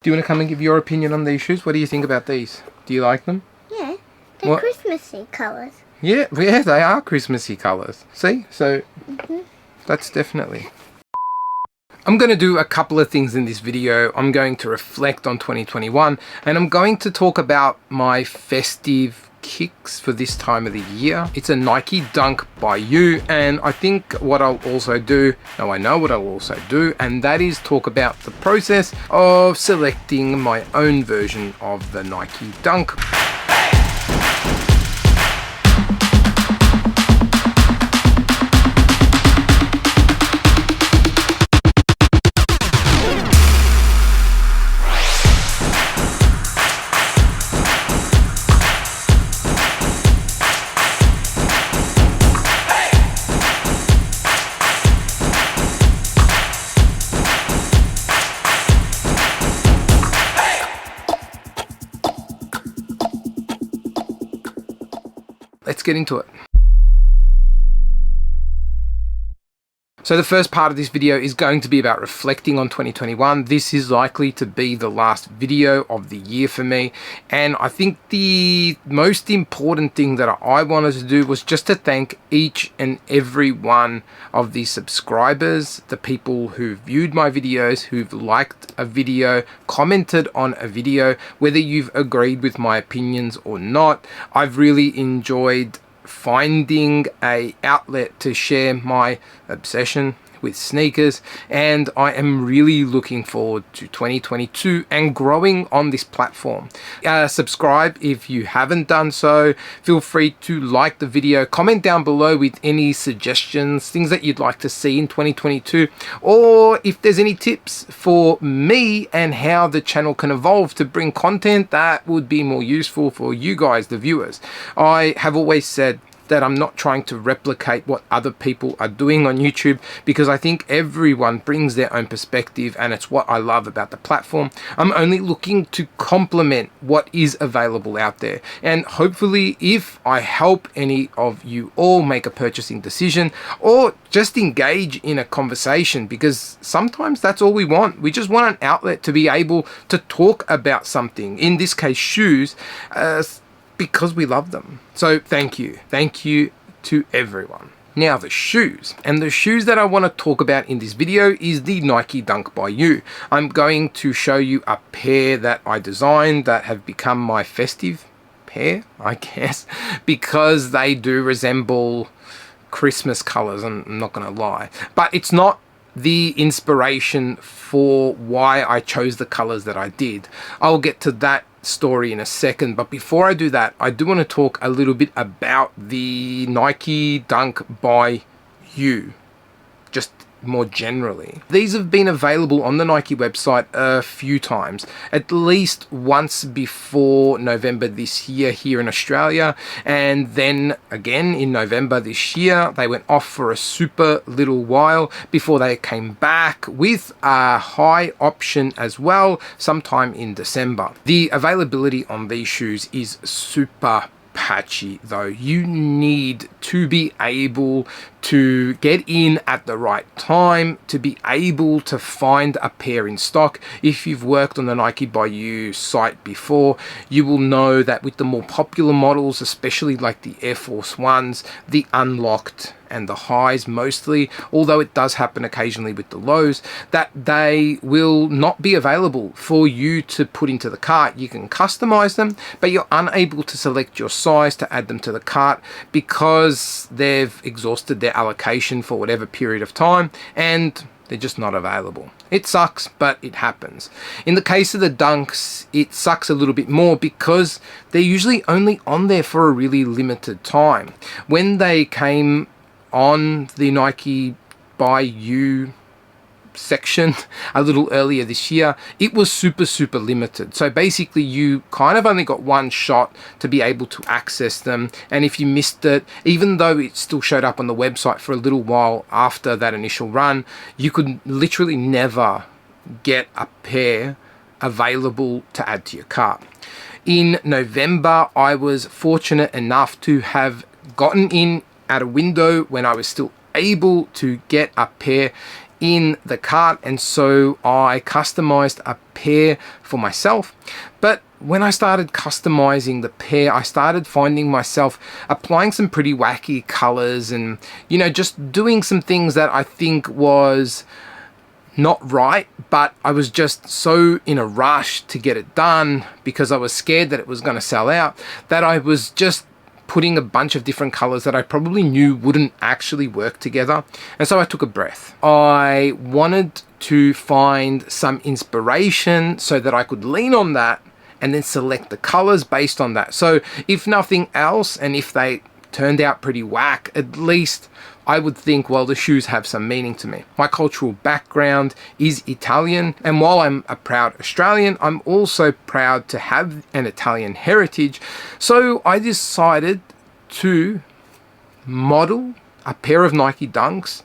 Do you want to come and give your opinion on these shoes? What do you think about these? Do you like them? Yeah, they're Christmassy colours. Yeah, they are Christmassy colours. See? So, that's definitely... I'm going to do a couple of things in this video. I'm going to reflect on 2021 and I'm going to talk about my festive kicks for this time of the year. It's a Nike Dunk by You, and I think what I'll also do, I know what I'll also do, and that is talk about the process of selecting my own version of the Nike Dunk. Let's get into it. So the first part of this video is going to be about reflecting on 2021. This is likely to be the last video of the year for me. And I think the most important thing that I wanted to do was just to thank each and every one of the subscribers, the people who viewed my videos, who've liked a video, commented on a video, whether you've agreed with my opinions or not. I've really enjoyed finding a outlet to share my obsession with sneakers, and I am really looking forward to 2022 and growing on this platform. Subscribe if you haven't done so. Feel free to like the video, comment down below with any suggestions, things that you'd like to see in 2022, or if there's any tips for me and how the channel can evolve to bring content that would be more useful for you guys, the viewers. I have always said that I'm not trying to replicate what other people are doing on YouTube, because I think everyone brings their own perspective and it's what I love about the platform. I'm only looking to complement what is available out there, and hopefully if I help any of you all make a purchasing decision or just engage in a conversation, because sometimes that's all we want. We just want an outlet to be able to talk about something, in this case shoes, because we love them. So thank you to everyone. Now the shoes, and the shoes that I want to talk about in this video is the Nike Dunk by You. I'm going to show you a pair that I designed that have become my festive pair, I guess, because they do resemble Christmas colors, I'm not gonna lie, but it's not the inspiration for why I chose the colors that I did. I'll get to that story in a second, but before I do that, I do want to talk a little bit about the Nike Dunk by You, just more generally. These have been available on the Nike website a few times, at least once before November this year here in Australia, and then again in November this year. They went off for a super little while before they came back with a high option as well sometime in December. The availability on these shoes is super patchy though. You need to be able to get in at the right time to be able to find a pair in stock. If you've worked on the Nike by You site before, you will know that with the more popular models, especially like the Air Force Ones, the unlocked and the highs mostly, although it does happen occasionally with the lows, that they will not be available for you to put into the cart. You can customize them, but you're unable to select your size to add them to the cart because they've exhausted their allocation for whatever period of time and they're just not available. It sucks, but it happens. In the case of the Dunks, it sucks a little bit more because they're usually only on there for a really limited time. When they came on the Nike by You section a little earlier this year, it was super limited. So basically you kind of only got one shot to be able to access them, and if you missed it, even though it still showed up on the website for a little while after that initial run, you could literally never get a pair available to add to your cart. In November, I was fortunate enough to have gotten in at a window when I was still able to get a pair in the cart, and so I customized a pair for myself. But when I started customizing the pair, I started finding myself applying some pretty wacky colors and, just doing some things that I think was not right, but I was just so in a rush to get it done because I was scared that it was going to sell out, that I was just putting a bunch of different colors that I probably knew wouldn't actually work together. And so I took a breath. I wanted to find some inspiration so that I could lean on that and then select the colors based on that. So if nothing else, and if they turned out pretty whack, at least I would think, well, the shoes have some meaning to me. My cultural background is Italian, and while I'm a proud Australian, I'm also proud to have an Italian heritage. So I decided to model a pair of Nike Dunks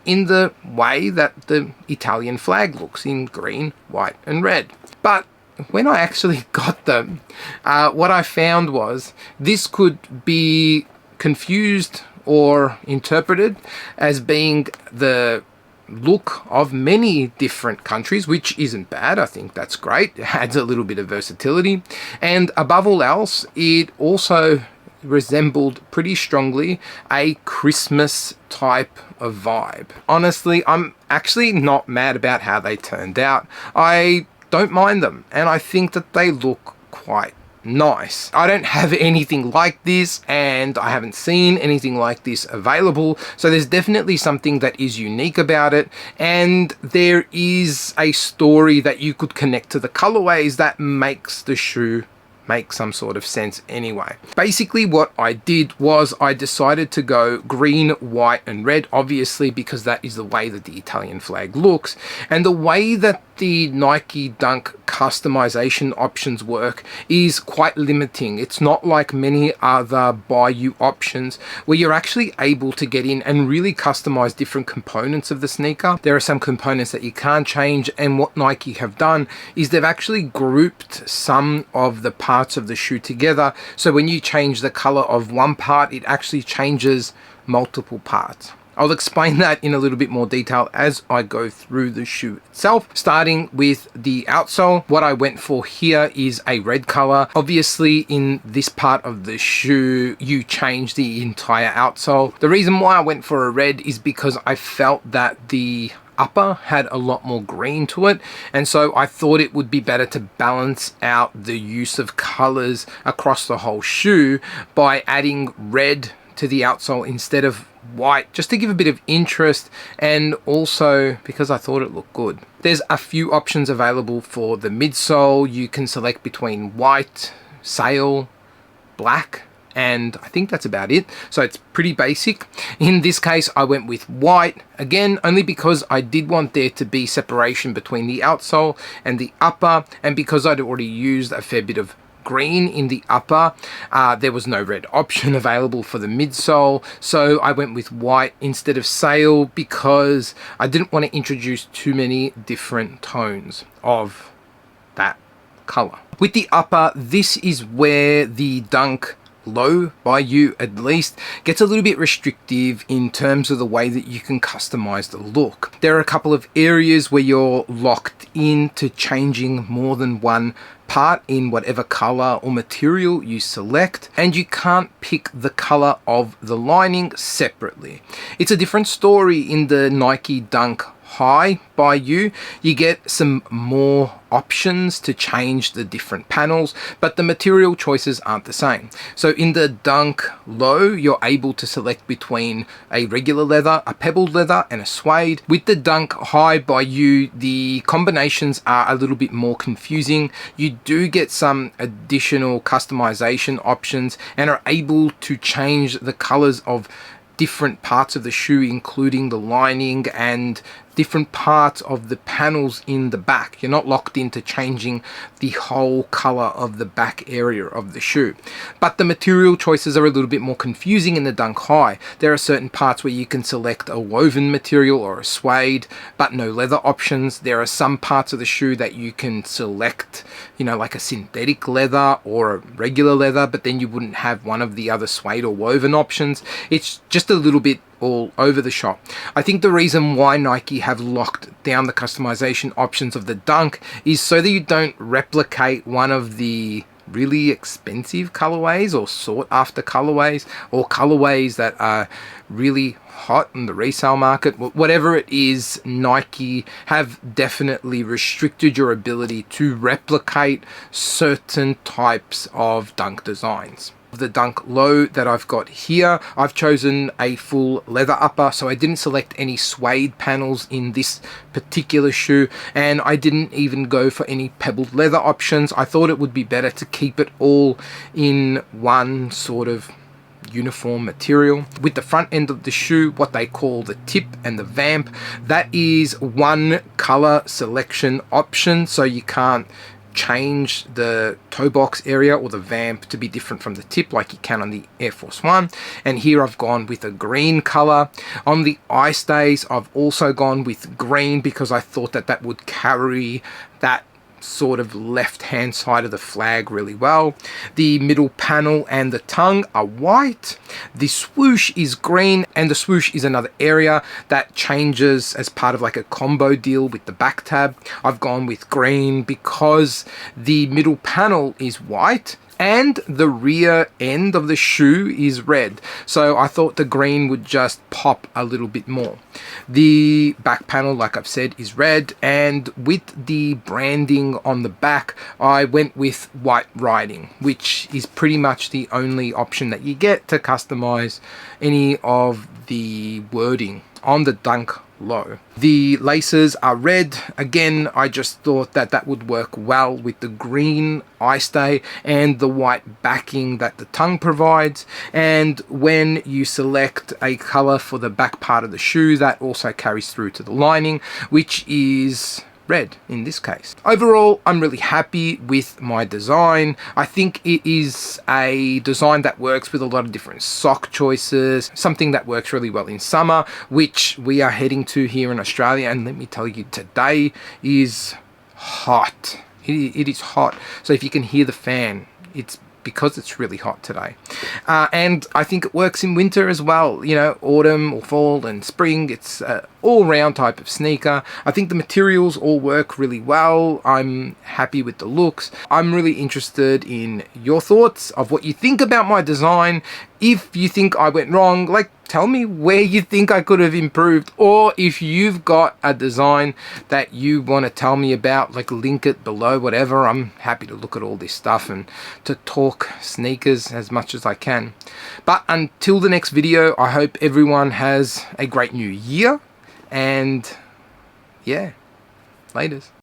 in the way that the Italian flag looks, in green, white, and red. But when I actually got them, what I found was this could be confused or interpreted as being the look of many different countries, which isn't bad. I think that's great. It adds a little bit of versatility. And above all else, it also resembled pretty strongly a Christmas type of vibe. Honestly, I'm actually not mad about how they turned out. I don't mind them, and I think that they look quite nice. I don't have anything like this, and I haven't seen anything like this available, so there's definitely something that is unique about it, and there is a story that you could connect to the colorways that makes the shoe make some sort of sense anyway. Basically what I did was I decided to go green, white and red, obviously because that is the way that the Italian flag looks, and the way that the Nike Dunk customization options work is quite limiting. It's not like many other buy you options where you're actually able to get in and really customize different components of the sneaker. There are some components that you can't change, and what Nike have done is they've actually grouped some of the parts of the shoe together, so when you change the color of one part, it actually changes multiple parts. I'll explain that in a little bit more detail as I go through the shoe itself. Starting with the outsole, what I went for here is a red color. Obviously in this part of the shoe, you change the entire outsole. The reason why I went for a red is because I felt that the upper had a lot more green to it, and so I thought it would be better to balance out the use of colors across the whole shoe by adding red to the outsole instead of white, just to give a bit of interest, and also because I thought it looked good. There's a few options available for the midsole. You can select between white, sail, black, and I think that's about it. So it's pretty basic. In this case, I went with white, again, only because I did want there to be separation between the outsole and the upper, and because I'd already used a fair bit of green in the upper, there was no red option available for the midsole, so I went with white instead of sail because I didn't want to introduce too many different tones of that color. With the upper, this is where the Dunk Low, by you at least, gets a little bit restrictive in terms of the way that you can customize the look. There are a couple of areas where you're locked into changing more than one part in whatever color or material you select, and you can't pick the color of the lining separately. It's a different story in the Nike Dunk High by you. You get some more options to change the different panels, but the material choices aren't the same. So in the Dunk Low, you're able to select between a regular leather, a pebbled leather, and a suede. With the Dunk High by you, the combinations are a little bit more confusing. You do get some additional customization options and are able to change the colors of different parts of the shoe, including the lining and different parts of the panels in the back. You're not locked into changing the whole color of the back area of the shoe. But the material choices are a little bit more confusing in the Dunk High. There are certain parts where you can select a woven material or a suede, but no leather options. There are some parts of the shoe that you can select, like a synthetic leather or a regular leather, but then you wouldn't have one of the other suede or woven options. It's just a little bit all over the shop. I think the reason why Nike have locked down the customization options of the Dunk is so that you don't replicate one of the really expensive colorways or sought after colorways, or colorways that are really hot in the resale market. Whatever it is, Nike have definitely restricted your ability to replicate certain types of Dunk designs. The Dunk Low that I've got here, I've chosen a full leather upper, so I didn't select any suede panels in this particular shoe, and I didn't even go for any pebbled leather options. I thought it would be better to keep it all in one sort of uniform material. With the front end of the shoe, what they call the tip and the vamp, that is one color selection option, so you can't change the toe box area or the vamp to be different from the tip like you can on the Air Force One. And here I've gone with a green color. On the eye stays, I've also gone with green because I thought that that would carry that sort of left hand side of the flag really well. The middle panel and the tongue are white. The swoosh is green, and the swoosh is another area that changes as part of like a combo deal with the back tab. I've gone with green because the middle panel is white and the rear end of the shoe is red, so I thought the green would just pop a little bit more. The back panel, like I've said, is red, and with the branding on the back, I went with white writing, which is pretty much the only option that you get to customize any of the wording on the Dunk Low. The laces are red. Again, I just thought that that would work well with the green eye stay and the white backing that the tongue provides. And when you select a color for the back part of the shoe, that also carries through to the lining, which is red in this case. Overall, I'm really happy with my design. I think it is a design that works with a lot of different sock choices, something that works really well in summer, which we are heading to here in Australia. And let me tell you, today is hot. It is hot. So if you can hear the fan, it's because it's really hot today. And I think it works in winter as well, you know, autumn or fall and spring. It's all-round type of sneaker. I think the materials all work really well. I'm happy with the looks. I'm really interested in your thoughts of what you think about my design. If you think I went wrong, like, tell me where you think I could have improved, or if you've got a design that you want to tell me about, like, link it below, whatever. I'm happy to look at all this stuff and to talk sneakers as much as I can. But until the next video, I hope everyone has a great new year, and yeah, laters.